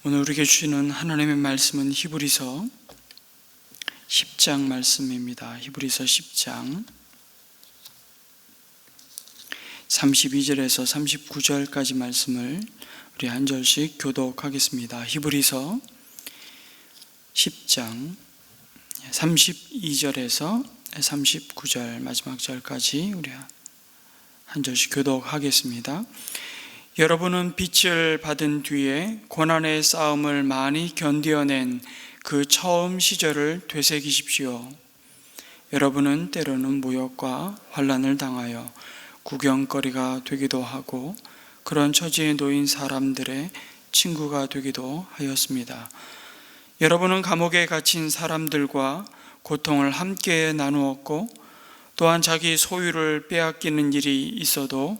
오늘 우리에게 주시는 하나님의 말씀은 히브리서 10장 말씀입니다. 히브리서 10장 32절에서 39절까지 말씀을 우리 한 절씩 교독하겠습니다. 히브리서 10장 32절에서 39절 마지막 절까지 우리 한 절씩 교독하겠습니다. 여러분은 빛을 받은 뒤에 고난의 싸움을 많이 견뎌낸 그 처음 시절을 되새기십시오. 여러분은 때로는 모욕과 환난을 당하여 구경거리가 되기도 하고 그런 처지에 놓인 사람들의 친구가 되기도 하였습니다. 여러분은 감옥에 갇힌 사람들과 고통을 함께 나누었고 또한 자기 소유를 빼앗기는 일이 있어도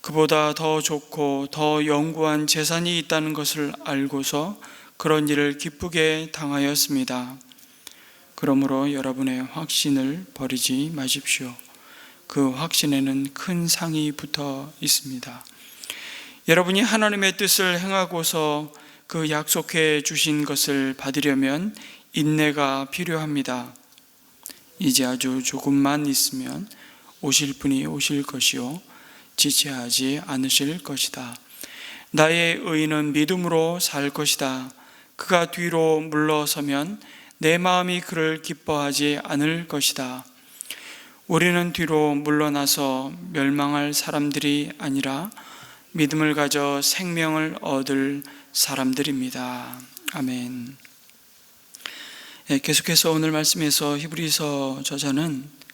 그보다 더 좋고 더 영구한 재산이 있다는 것을 알고서 그런 일을 기쁘게 당하였습니다. 그러므로 여러분의 확신을 버리지 마십시오. 그 확신에는 큰 상이 붙어 있습니다. 여러분이 하나님의 뜻을 행하고서 그 약속해 주신 것을 받으려면 인내가 필요합니다. 이제 아주 조금만 있으면 오실 분이 오실 것이요 지체하지 않으실 것이다. 나의 의인은 믿음으로 살 것이다. 그가 뒤로 물러서면 내 마음이 그를 기뻐하지 않을 것이다. 우리는 뒤로 물러나서 멸망할 사람들이 아니라 믿음을 가져 생명을 얻을 사람들입니다. 아멘. 계속해서 오늘 말씀에서 히브리서 저자는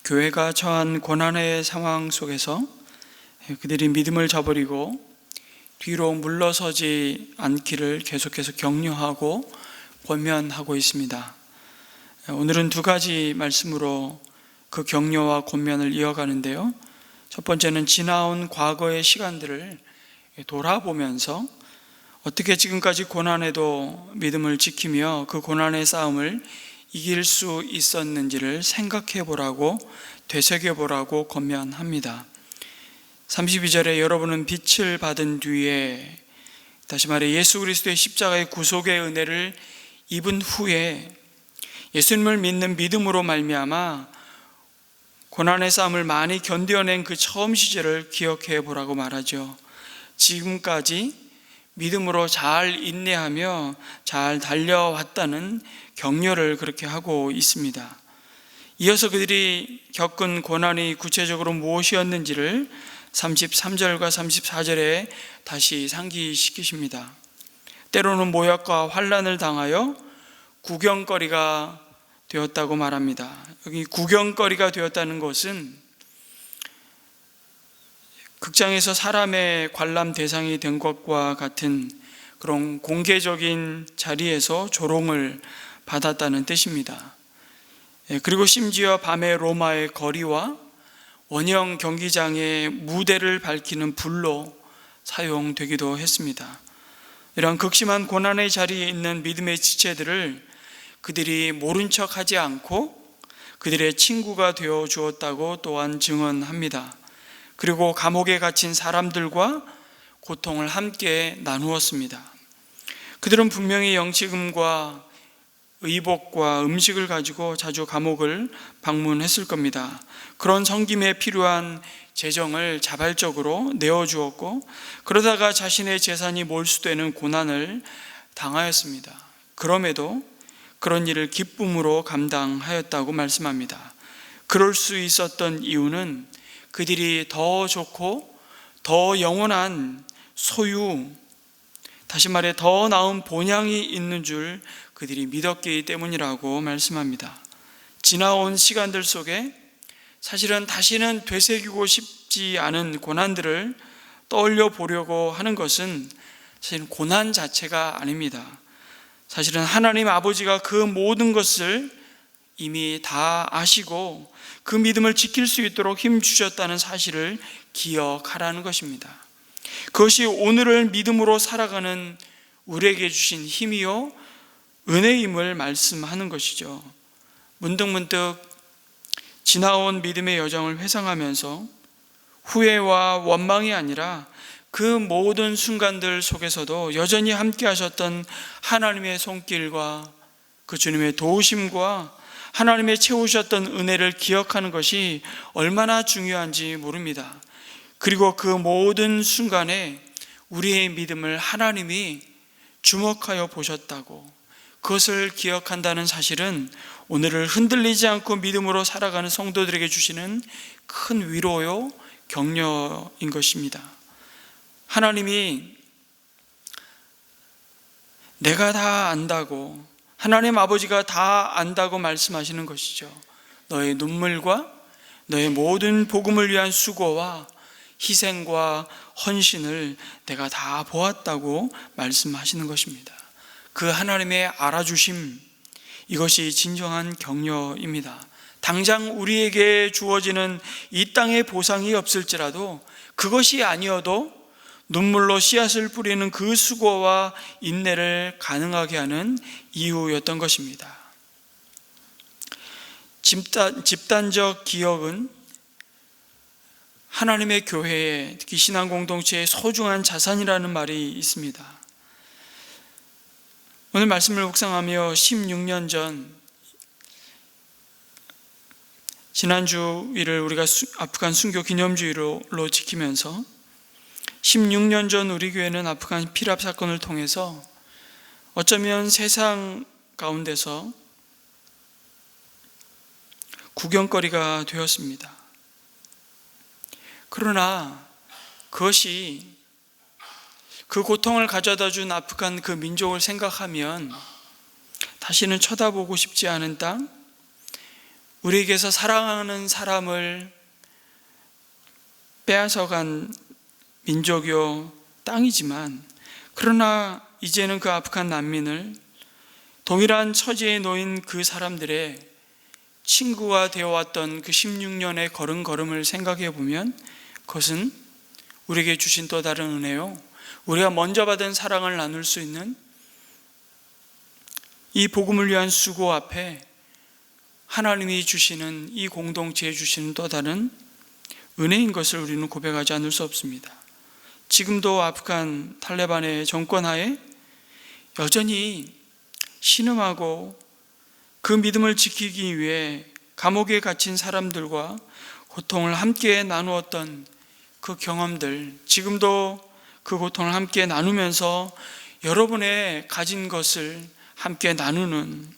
교회가 처한 고난의 상황 속에서 그들이 믿음을 저버리고 뒤로 물러서지 않기를 계속해서 격려하고 권면하고 있습니다. 오늘은 두 가지 말씀으로 그 격려와 권면을 이어가는데요. 첫 번째는 지나온 과거의 시간들을 돌아보면서 어떻게 지금까지 고난에도 믿음을 지키며 그 고난의 싸움을 이길 수 있었는지를 생각해 보라고 되새겨 보라고 권면합니다. 32절에 여러분은 빛을 받은 뒤에, 다시 말해 예수 그리스도의 십자가의 구속의 은혜를 입은 후에 예수님을 믿는 믿음으로 말미암아 고난의 싸움을 많이 견뎌낸 그 처음 시절을 기억해 보라고 말하죠. 지금까지 믿음으로 잘 인내하며 잘 달려왔다는 격려를 그렇게 하고 있습니다. 이어서 그들이 겪은 고난이 구체적으로 무엇이었는지를 33절과 34절에 다시 상기시키십니다. 때로는 모욕과 환난을 당하여 구경거리가 되었다고 말합니다. 여기 구경거리가 되었다는 것은 극장에서 사람의 관람 대상이 된 것과 같은 그런 공개적인 자리에서 조롱을 받았다는 뜻입니다. 그리고 심지어 밤에 로마의 거리와 원형 경기장의 무대를 밝히는 불로 사용되기도 했습니다. 이런 극심한 고난의 자리에 있는 믿음의 지체들을 그들이 모른 척하지 않고 그들의 친구가 되어 주었다고 또한 증언합니다. 그리고 감옥에 갇힌 사람들과 고통을 함께 나누었습니다. 그들은 분명히 영치금과 의복과 음식을 가지고 자주 감옥을 방문했을 겁니다. 그런 섬김에 필요한 재정을 자발적으로 내어주었고 그러다가 자신의 재산이 몰수되는 고난을 당하였습니다. 그럼에도 그런 일을 기쁨으로 감당하였다고 말씀합니다. 그럴 수 있었던 이유는 그들이 더 좋고 더 영원한 소유, 다시 말해 더 나은 본향이 있는 줄 그들이 믿었기 때문이라고 말씀합니다. 지나온 시간들 속에 사실은 다시는 되새기고 싶지 않은 고난들을 떠올려 보려고 하는 것은 사실은 고난 자체가 아닙니다. 사실은 하나님 아버지가 그 모든 것을 이미 다 아시고 그 믿음을 지킬 수 있도록 힘 주셨다는 사실을 기억하라는 것입니다. 그것이 오늘을 믿음으로 살아가는 우리에게 주신 힘이요 은혜임을 말씀하는 것이죠. 문득문득 지나온 믿음의 여정을 회상하면서 후회와 원망이 아니라 그 모든 순간들 속에서도 여전히 함께 하셨던 하나님의 손길과 그 주님의 도우심과 하나님의 채우셨던 은혜를 기억하는 것이 얼마나 중요한지 모릅니다. 그리고 그 모든 순간에 우리의 믿음을 하나님이 주목하여 보셨다고, 그것을 기억한다는 사실은 오늘을 흔들리지 않고 믿음으로 살아가는 성도들에게 주시는 큰 위로요, 격려인 것입니다. 하나님이 내가 다 안다고, 하나님 아버지가 다 안다고 말씀하시는 것이죠. 너의 눈물과 너의 모든 복음을 위한 수고와 희생과 헌신을 내가 다 보았다고 말씀하시는 것입니다. 그 하나님의 알아주심, 이것이 진정한 격려입니다. 당장 우리에게 주어지는 이 땅의 보상이 없을지라도 그것이 아니어도 눈물로 씨앗을 뿌리는 그 수고와 인내를 가능하게 하는 이유였던 것입니다. 집단적 기억은 하나님의 교회에, 특히 신앙 공동체의 소중한 자산이라는 말이 있습니다. 오늘 말씀을 묵상하며 16년 전, 지난주일을 우리가 아프간 순교 기념주의로 지키면서 16년 전 우리 교회는 아프간 피랍 사건을 통해서 어쩌면 세상 가운데서 구경거리가 되었습니다. 그러나 그것이, 그 고통을 가져다 준 아프간 그 민족을 생각하면 다시는 쳐다보고 싶지 않은 땅, 우리에게서 사랑하는 사람을 빼앗아간 민족이요 땅이지만, 그러나 이제는 그 아프간 난민을 동일한 처지에 놓인 그 사람들의 친구가 되어왔던 그 16년의 걸음걸음을 생각해 보면 그것은 우리에게 주신 또 다른 은혜요, 우리가 먼저 받은 사랑을 나눌 수 있는 이 복음을 위한 수고 앞에 하나님이 주시는, 이 공동체에 주시는 또 다른 은혜인 것을 우리는 고백하지 않을 수 없습니다. 지금도 아프간 탈레반의 정권하에 여전히 신음하고 그 믿음을 지키기 위해 감옥에 갇힌 사람들과 고통을 함께 나누었던 그 경험들, 지금도 그 고통을 함께 나누면서 여러분의 가진 것을 함께 나누는,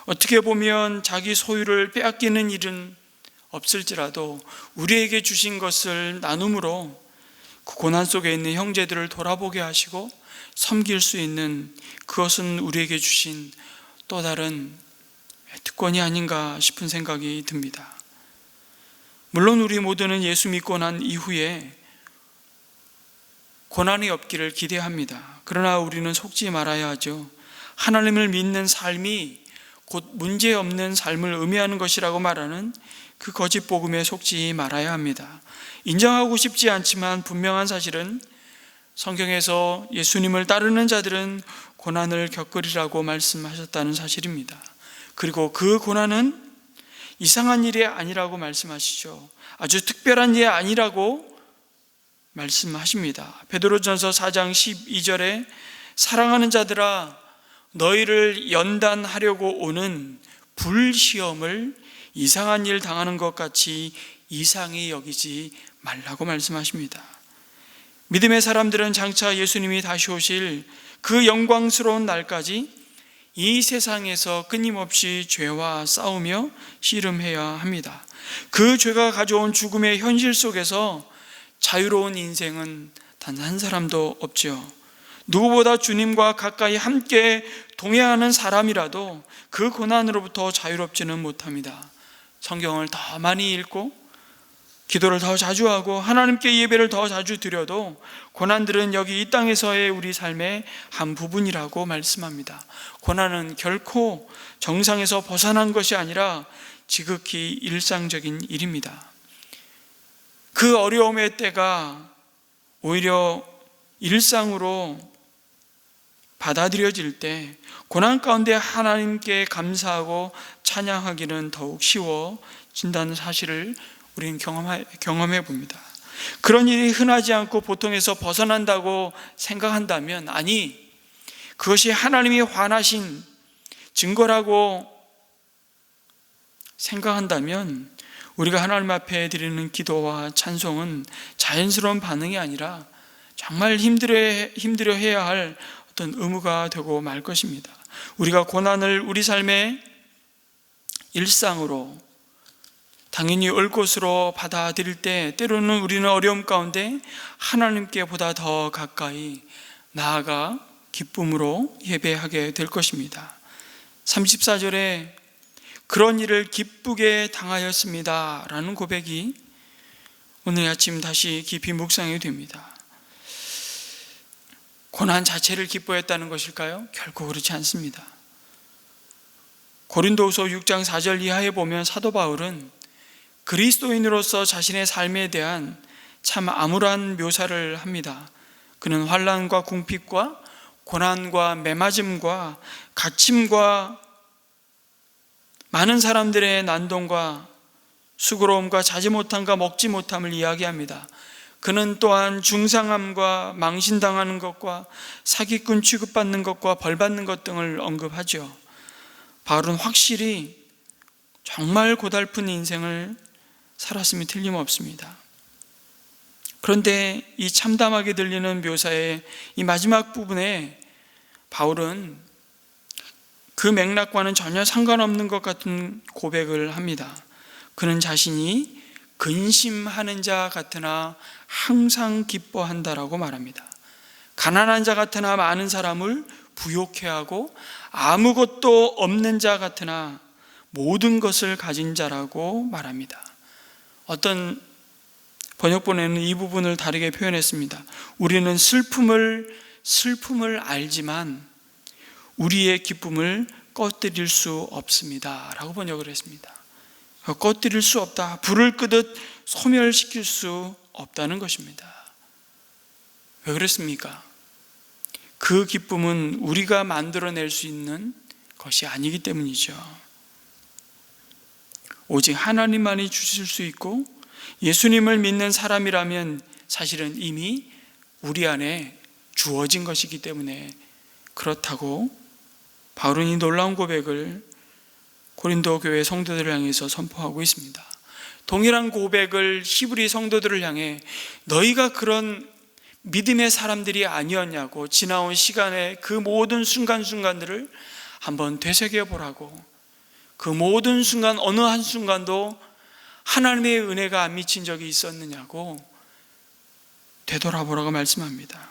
어떻게 보면 자기 소유를 빼앗기는 일은 없을지라도 우리에게 주신 것을 나눔으로 그 고난 속에 있는 형제들을 돌아보게 하시고 섬길 수 있는, 그것은 우리에게 주신 또 다른 특권이 아닌가 싶은 생각이 듭니다. 물론 우리 모두는 예수 믿고 난 이후에 고난이 없기를 기대합니다. 그러나 우리는 속지 말아야 하죠. 하나님을 믿는 삶이 곧 문제없는 삶을 의미하는 것이라고 말하는 그 거짓 복음에 속지 말아야 합니다. 인정하고 싶지 않지만 분명한 사실은 성경에서 예수님을 따르는 자들은 고난을 겪으리라고 말씀하셨다는 사실입니다. 그리고 그 고난은 이상한 일이 아니라고 말씀하시죠. 아주 특별한 일이 아니라고 말씀하십니다. 베드로전서 4장 12절에 사랑하는 자들아, 너희를 연단하려고 오는 불시험을 이상한 일 당하는 것 같이 이상히 여기지 말라고 말씀하십니다. 믿음의 사람들은 장차 예수님이 다시 오실 그 영광스러운 날까지 이 세상에서 끊임없이 죄와 싸우며 씨름해야 합니다. 그 죄가 가져온 죽음의 현실 속에서 자유로운 인생은 단 한 사람도 없죠. 누구보다 주님과 가까이 함께 동행하는 사람이라도 그 고난으로부터 자유롭지는 못합니다. 성경을 더 많이 읽고 기도를 더 자주 하고 하나님께 예배를 더 자주 드려도 고난들은 여기 이 땅에서의 우리 삶의 한 부분이라고 말씀합니다. 고난은 결코 정상에서 벗어난 것이 아니라 지극히 일상적인 일입니다. 그 어려움의 때가 오히려 일상으로 받아들여질 때 고난 가운데 하나님께 감사하고 찬양하기는 더욱 쉬워진다는 사실을 우리는 경험해 봅니다. 그런 일이 흔하지 않고 보통에서 벗어난다고 생각한다면, 아니, 그것이 하나님이 화나신 증거라고 생각한다면 우리가 하나님 앞에 드리는 기도와 찬송은 자연스러운 반응이 아니라 정말 힘들어 해야 할 어떤 의무가 되고 말 것입니다. 우리가 고난을 우리 삶의 일상으로 당연히 올 것으로 받아들일 때 때로는 우리는 어려움 가운데 하나님께 보다 더 가까이 나아가 기쁨으로 예배하게 될 것입니다. 34절에 그런 일을 기쁘게 당하였습니다 라는 고백이 오늘 아침 다시 깊이 묵상이 됩니다. 고난 자체를 기뻐했다는 것일까요? 결코 그렇지 않습니다. 고린도후서 6장 4절 이하에 보면 사도 바울은 그리스도인으로서 자신의 삶에 대한 참 암울한 묘사를 합니다. 그는 환난과 궁핍과 고난과 매맞음과 갇힘과 많은 사람들의 난동과 수고로움과 자지 못함과 먹지 못함을 이야기합니다. 그는 또한 중상함과 망신당하는 것과 사기꾼 취급받는 것과 벌받는 것 등을 언급하죠. 바울은 확실히 정말 고달픈 인생을 살았음이 틀림없습니다. 그런데 이 참담하게 들리는 묘사의 이 마지막 부분에 바울은 그 맥락과는 전혀 상관없는 것 같은 고백을 합니다. 그는 자신이 근심하는 자 같으나 항상 기뻐한다라고 말합니다. 가난한 자 같으나 많은 사람을 부욕해 하고 아무것도 없는 자 같으나 모든 것을 가진 자라고 말합니다. 어떤 번역본에는 이 부분을 다르게 표현했습니다. 우리는 슬픔을 알지만 우리의 기쁨을 꺼뜨릴 수 없습니다 라고 번역을 했습니다. 꺼뜨릴 수 없다, 불을 끄듯 소멸시킬 수 없다는 것입니다. 왜 그렇습니까? 그 기쁨은 우리가 만들어낼 수 있는 것이 아니기 때문이죠. 오직 하나님만이 주실 수 있고 예수님을 믿는 사람이라면 사실은 이미 우리 안에 주어진 것이기 때문에 그렇다고 바울은 이 놀라운 고백을 고린도 교회 성도들을 향해서 선포하고 있습니다. 동일한 고백을 히브리 성도들을 향해 너희가 그런 믿음의 사람들이 아니었냐고 지나온 시간의 그 모든 순간순간들을 한번 되새겨보라고, 그 모든 순간 어느 한순간도 하나님의 은혜가 안 미친 적이 있었느냐고 되돌아보라고 말씀합니다.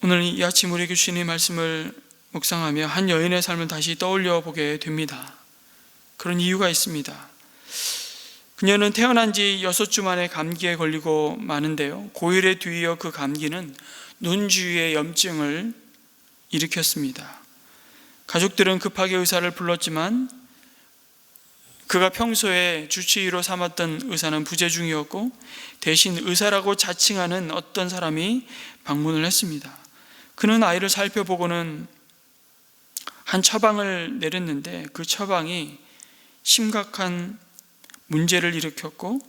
오늘 이 아침 우리에게 주신 이 말씀을 묵상하며 한 여인의 삶을 다시 떠올려 보게 됩니다. 그런 이유가 있습니다. 그녀는 태어난 지 6주 만에 감기에 걸리고 마는데요, 고열에 뒤이어 그 감기는 눈 주위에 염증을 일으켰습니다. 가족들은 급하게 의사를 불렀지만 그가 평소에 주치의로 삼았던 의사는 부재 중이었고 대신 의사라고 자칭하는 어떤 사람이 방문을 했습니다. 그는 아이를 살펴보고는 한 처방을 내렸는데 그 처방이 심각한 문제를 일으켰고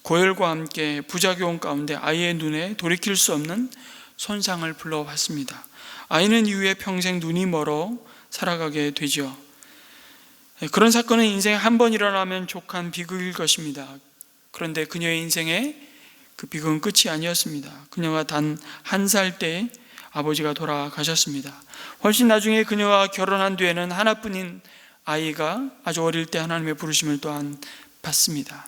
고열과 함께 부작용 가운데 아이의 눈에 돌이킬 수 없는 손상을 불러왔습니다. 아이는 이후에 평생 눈이 멀어 살아가게 되죠. 그런 사건은 인생에 한 번 일어나면 족한 비극일 것입니다. 그런데 그녀의 인생에 그 비극은 끝이 아니었습니다. 그녀가 단 1살 때 아버지가 돌아가셨습니다. 훨씬 나중에 그녀와 결혼한 뒤에는 하나뿐인 아이가 아주 어릴 때 하나님의 부르심을 또한 받습니다.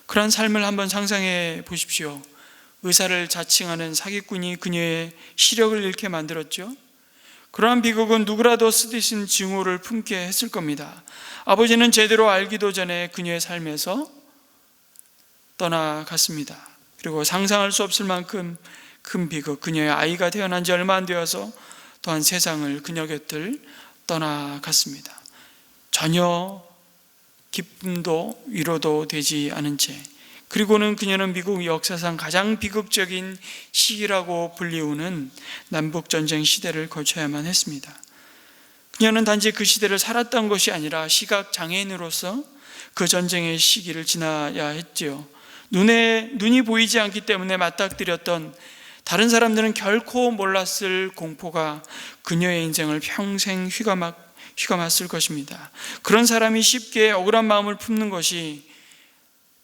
그런 삶을 한번 상상해 보십시오. 의사를 자칭하는 사기꾼이 그녀의 시력을 잃게 만들었죠. 그러한 비극은 누구라도 쓰디쓴 증오를 품게 했을 겁니다. 아버지는 제대로 알기도 전에 그녀의 삶에서 떠나갔습니다. 그리고 상상할 수 없을 만큼 큰 비극, 그녀의 아이가 태어난 지 얼마 안 되어서 또한 세상을 그녀 곁을 떠나갔습니다. 전혀 기쁨도 위로도 되지 않은 채, 그리고는 그녀는 미국 역사상 가장 비극적인 시기라고 불리우는 남북전쟁 시대를 거쳐야만 했습니다. 그녀는 단지 그 시대를 살았던 것이 아니라 시각장애인으로서 그 전쟁의 시기를 지나야 했지요. 눈이 보이지 않기 때문에 맞닥뜨렸던 다른 사람들은 결코 몰랐을 공포가 그녀의 인생을 평생 휘감았을 것입니다. 그런 사람이 쉽게 억울한 마음을 품는 것이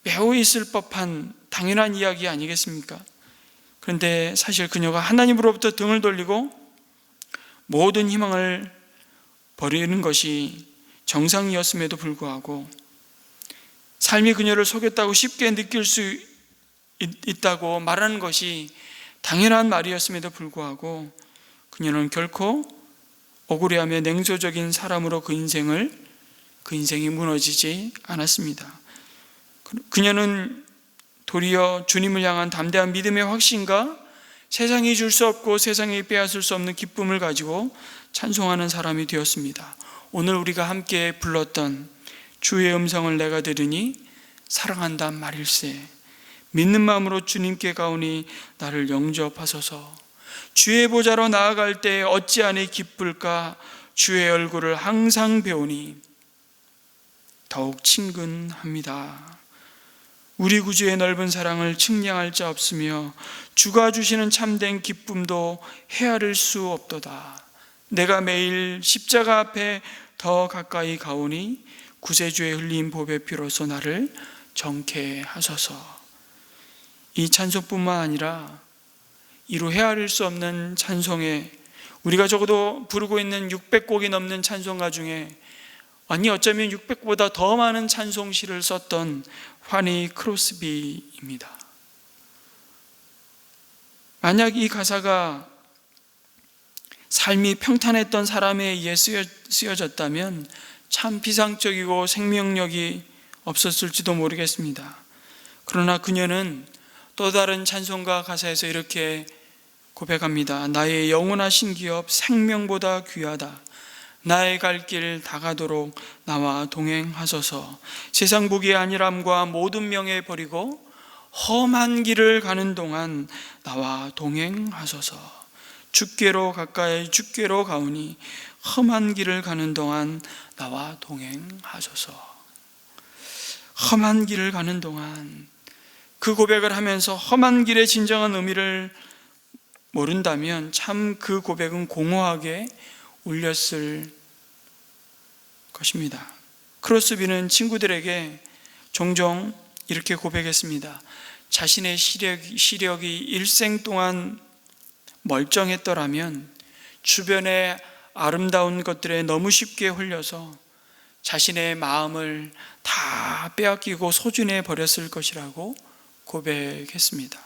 매우 있을 법한 당연한 이야기 아니겠습니까? 그런데 사실 그녀가 하나님으로부터 등을 돌리고 모든 희망을 버리는 것이 정상이었음에도 불구하고 삶이 그녀를 속였다고 쉽게 느낄 수 있다고 말하는 것이 당연한 말이었음에도 불구하고 그녀는 결코 억울해하며 냉소적인 사람으로 그 인생이 무너지지 않았습니다. 그녀는 도리어 주님을 향한 담대한 믿음의 확신과 세상이 줄 수 없고 세상이 빼앗을 수 없는 기쁨을 가지고 찬송하는 사람이 되었습니다. 오늘 우리가 함께 불렀던 주의 음성을 내가 들으니 사랑한다 말일세, 믿는 마음으로 주님께 가오니 나를 영접하소서, 주의 보좌로 나아갈 때 어찌하니 기쁠까, 주의 얼굴을 항상 배우니 더욱 친근합니다. 우리 구주의 넓은 사랑을 측량할 자 없으며 주가 주시는 참된 기쁨도 헤아릴 수 없도다. 내가 매일 십자가 앞에 더 가까이 가오니 구세주의 흘린 보배 피로써 나를 정케 하소서. 이 찬송뿐만 아니라 이루 헤아릴 수 없는 찬송에 우리가 적어도 부르고 있는 600곡이 넘는 찬송가 중에 어쩌면 600보다 더 많은 찬송시를 썼던 파니 크로스비입니다. 만약 이 가사가 삶이 평탄했던 사람에 의해 쓰여졌다면 참 비상적이고 생명력이 없었을지도 모르겠습니다. 그러나 그녀는 또 다른 찬송가 가사에서 이렇게 고백합니다. 나의 영원하신 기업 생명보다 귀하다. 나의 갈 길 다가도록 나와 동행하소서. 세상 부귀의 안일함과 모든 명예 버리고 험한 길을 가는 동안 나와 동행하소서. 주께로 가까이 주께로 가오니 험한 길을 가는 동안 나와 동행하소서. 험한 길을 가는 동안, 그 고백을 하면서 험한 길의 진정한 의미를 모른다면 참 그 고백은 공허하게 울렸을 것입니다. 크로스비는 친구들에게 종종 이렇게 고백했습니다. 자신의 시력이 일생 동안 멀쩡했더라면 주변의 아름다운 것들에 너무 쉽게 홀려서 자신의 마음을 다 빼앗기고 소진해 버렸을 것이라고 고백했습니다.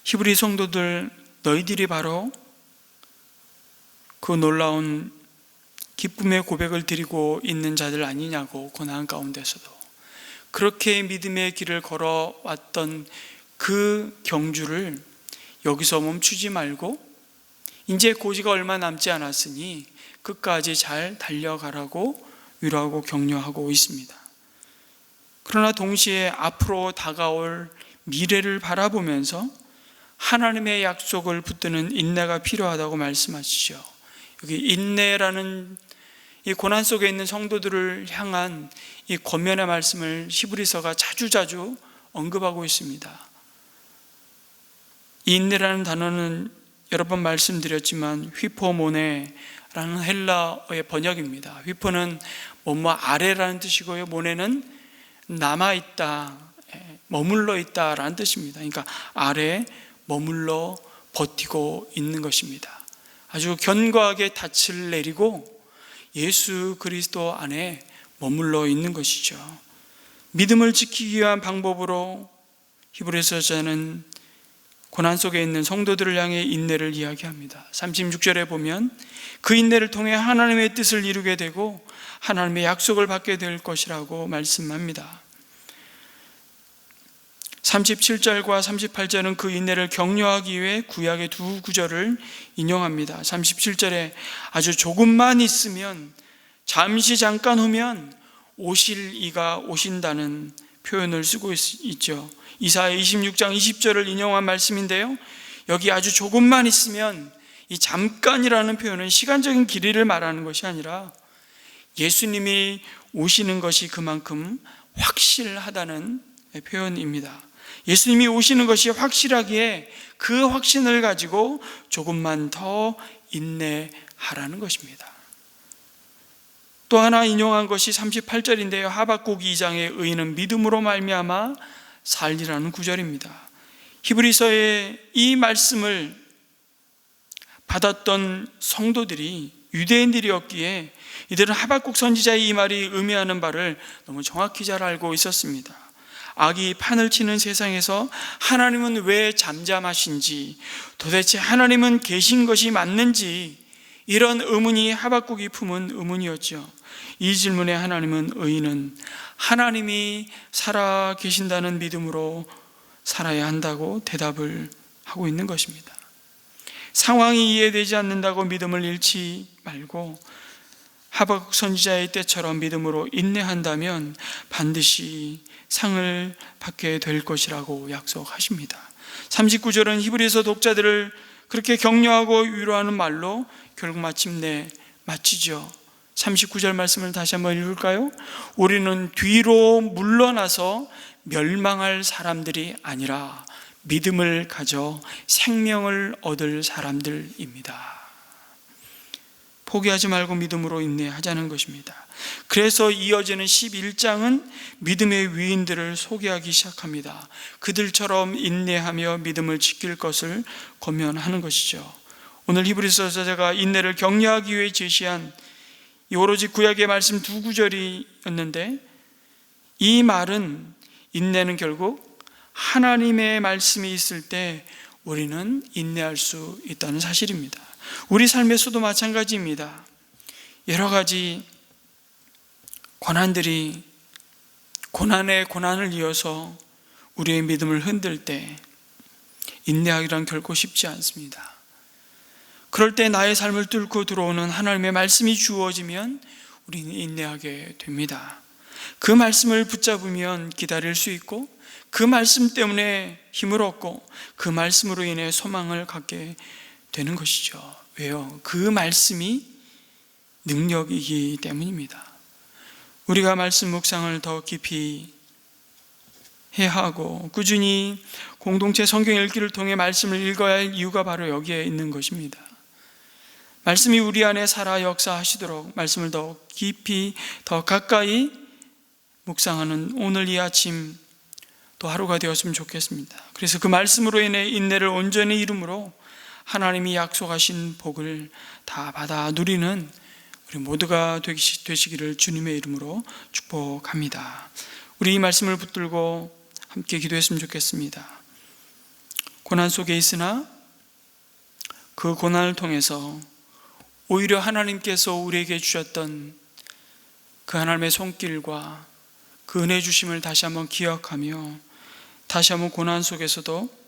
히브리 성도들, 너희들이 바로 그 놀라운 기쁨의 고백을 드리고 있는 자들 아니냐고, 고난 가운데서도 그렇게 믿음의 길을 걸어왔던 그 경주를 여기서 멈추지 말고 이제 고지가 얼마 남지 않았으니 끝까지 잘 달려가라고 위로하고 격려하고 있습니다. 그러나 동시에 앞으로 다가올 미래를 바라보면서 하나님의 약속을 붙드는 인내가 필요하다고 말씀하시죠. 여기 인내라는 이 고난 속에 있는 성도들을 향한 이 권면의 말씀을 히브리서가 자주자주 언급하고 있습니다. 이 인내라는 단어는 여러 번 말씀드렸지만 휘포모네라는 헬라어의 번역입니다. 휘포는 뭐뭐 아래라는 뜻이고요, 모네는 남아있다, 머물러 있다라는 뜻입니다. 그러니까 아래 머물러 버티고 있는 것입니다. 아주 견고하게 닻을 내리고 예수 그리스도 안에 머물러 있는 것이죠. 믿음을 지키기 위한 방법으로 히브리서자는 고난 속에 있는 성도들을 향해 인내를 이야기합니다. 36절에 보면 그 인내를 통해 하나님의 뜻을 이루게 되고 하나님의 약속을 받게 될 것이라고 말씀합니다. 37절과 38절은 그 인내를 격려하기 위해 구약의 두 구절을 인용합니다. 37절에 아주 조금만 있으면, 잠깐 후면 오실 이가 오신다는 표현을 쓰고 있죠. 이사야 26장 20절을 인용한 말씀인데요, 여기 아주 조금만 있으면, 이 잠깐이라는 표현은 시간적인 길이를 말하는 것이 아니라 예수님이 오시는 것이 그만큼 확실하다는 표현입니다. 예수님이 오시는 것이 확실하기에 그 확신을 가지고 조금만 더 인내하라는 것입니다. 또 하나 인용한 것이 38절인데요. 하박국 2장의 의인은 믿음으로 말미암아 살리라는 구절입니다. 히브리서의 이 말씀을 받았던 성도들이 유대인들이었기에 이들은 하박국 선지자의 이 말이 의미하는 바를 너무 정확히 잘 알고 있었습니다. 악이 판을 치는 세상에서 하나님은 왜 잠잠하신지, 도대체 하나님은 계신 것이 맞는지, 이런 의문이 하박국이 품은 의문이었죠. 이 질문에 하나님은 의인은 하나님이 살아 계신다는 믿음으로 살아야 한다고 대답을 하고 있는 것입니다. 상황이 이해되지 않는다고 믿음을 잃지 말고 하박국 선지자의 때처럼 믿음으로 인내한다면 반드시 상을 받게 될 것이라고 약속하십니다. 39절은 히브리서 독자들을 그렇게 격려하고 위로하는 말로 결국 마침내 마치죠. 39절 말씀을 다시 한번 읽을까요? 우리는 뒤로 물러나서 멸망할 사람들이 아니라 믿음을 가져 생명을 얻을 사람들입니다. 포기하지 말고 믿음으로 인내하자는 것입니다. 그래서 이어지는 11장은 믿음의 위인들을 소개하기 시작합니다. 그들처럼 인내하며 믿음을 지킬 것을 권면하는 것이죠. 오늘 히브리서 저자가 인내를 격려하기 위해 제시한 이 오로지 구약의 말씀 두 구절이었는데, 이 말은 인내는 결국 하나님의 말씀이 있을 때 우리는 인내할 수 있다는 사실입니다. 우리 삶에서도 마찬가지입니다. 여러 가지 고난들이 고난에 고난을 이어서 우리의 믿음을 흔들 때 인내하기란 결코 쉽지 않습니다. 그럴 때 나의 삶을 뚫고 들어오는 하나님의 말씀이 주어지면 우리는 인내하게 됩니다. 그 말씀을 붙잡으면 기다릴 수 있고, 그 말씀 때문에 힘을 얻고, 그 말씀으로 인해 소망을 갖게 되는 것이죠. 왜요? 그 말씀이 능력이기 때문입니다. 우리가 말씀 묵상을 더 깊이 해야 하고 꾸준히 공동체 성경 읽기를 통해 말씀을 읽어야 할 이유가 바로 여기에 있는 것입니다. 말씀이 우리 안에 살아 역사하시도록 말씀을 더 깊이 더 가까이 묵상하는 오늘 이 아침 또 하루가 되었으면 좋겠습니다. 그래서 그 말씀으로 인해 인내를 온전히 이루므로 하나님이 약속하신 복을 다 받아 누리는 우리 모두가 되시기를 주님의 이름으로 축복합니다. 우리 이 말씀을 붙들고 함께 기도했으면 좋겠습니다. 고난 속에 있으나 그 고난을 통해서 오히려 하나님께서 우리에게 주셨던 그 하나님의 손길과 그 은혜 주심을 다시 한번 기억하며 다시 한번 고난 속에서도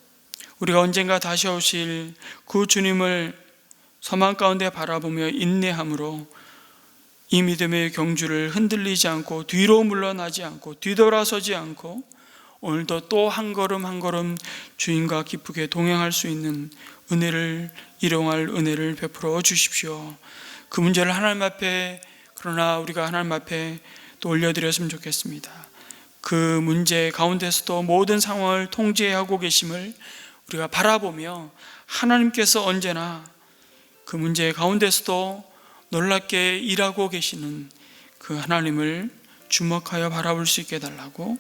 우리가 언젠가 다시 오실 그 주님을 소망 가운데 바라보며 인내함으로 이 믿음의 경주를 흔들리지 않고 뒤로 물러나지 않고 뒤돌아서지 않고 오늘도 또 한 걸음 한 걸음 주님과 기쁘게 동행할 수 있는 은혜를 일용할 은혜를 베풀어 주십시오. 그 문제를 하나님 앞에, 그러나 우리가 하나님 앞에 또 올려드렸으면 좋겠습니다. 그 문제 가운데서도 모든 상황을 통제하고 계심을 우리가 바라보며 하나님께서 언제나 그 문제 가운데서도 놀랍게 일하고 계시는 그 하나님을 주목하여 바라볼 수 있게 해달라고,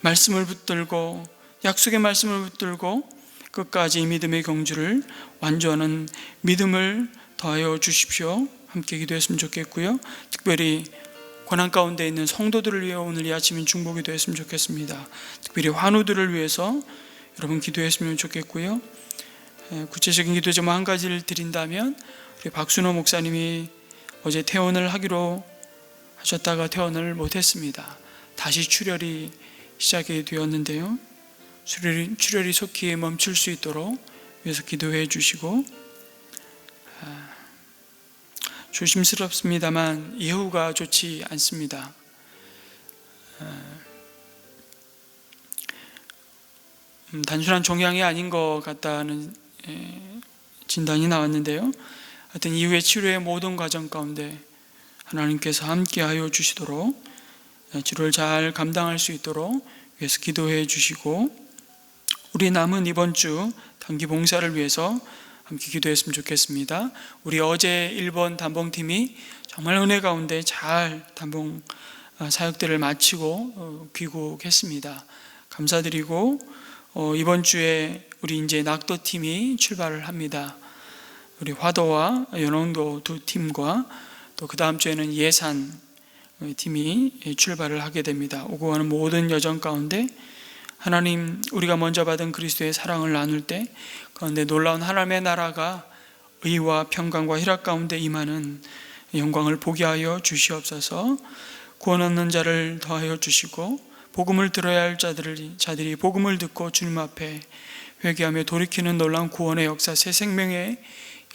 말씀을 붙들고 약속의 말씀을 붙들고 끝까지 이 믿음의 경주를 완주하는 믿음을 더하여 주십시오. 함께 기도했으면 좋겠고요. 특별히 고난 가운데 있는 성도들을 위해 오늘 이 아침은 중복이 되었으면 좋겠습니다. 특별히 환우들을 위해서 여러분 기도했으면 좋겠고요. 구체적인 기도 좀 한 가지를 드린다면, 우리 박순호 목사님이 어제 퇴원을 하기로 하셨다가 퇴원을 못했습니다. 다시 출혈이 시작이 되었는데요, 출혈이 속히 멈출 수 있도록 위해서 기도해 주시고, 조심스럽습니다만 예후가 좋지 않습니다. 단순한 종양이 아닌 것 같다는 진단이 나왔는데요, 하여튼 이후에 치료의 모든 과정 가운데 하나님께서 함께하여 주시도록 주를 잘 감당할 수 있도록 위해서 기도해 주시고, 우리 남은 이번 주 단기 봉사를 위해서 함께 기도했으면 좋겠습니다. 우리 어제 1번 단봉팀이 정말 은혜 가운데 잘 단봉 사역들을 마치고 귀국했습니다. 감사드리고, 이번 주에 우리 이제 낙도팀이 출발을 합니다. 우리 화도와 연홍도 두 팀과 또 그 다음 주에는 예산 팀이 출발을 하게 됩니다. 오고 가는 모든 여정 가운데 하나님, 우리가 먼저 받은 그리스도의 사랑을 나눌 때 그런데 놀라운 하나님의 나라가 의와 평강과 희락 가운데 임하는 영광을 보게 하여 주시옵소서. 구원 얻는 자를 더하여 주시고, 복음을 들어야 할 자들이 복음을 듣고 주님 앞에 회개하며 돌이키는 놀라운 구원의 역사, 새 생명의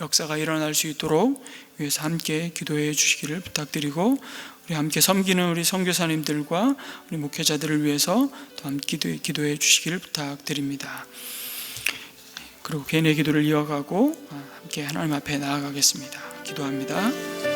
역사가 일어날 수 있도록 위해서 함께 기도해 주시기를 부탁드리고, 우리 함께 섬기는 우리 선교사님들과 우리 목회자들을 위해서 또 함께 기도해 주시기를 부탁드립니다. 그리고 개인의 기도를 이어가고 함께 하나님 앞에 나아가겠습니다. 기도합니다.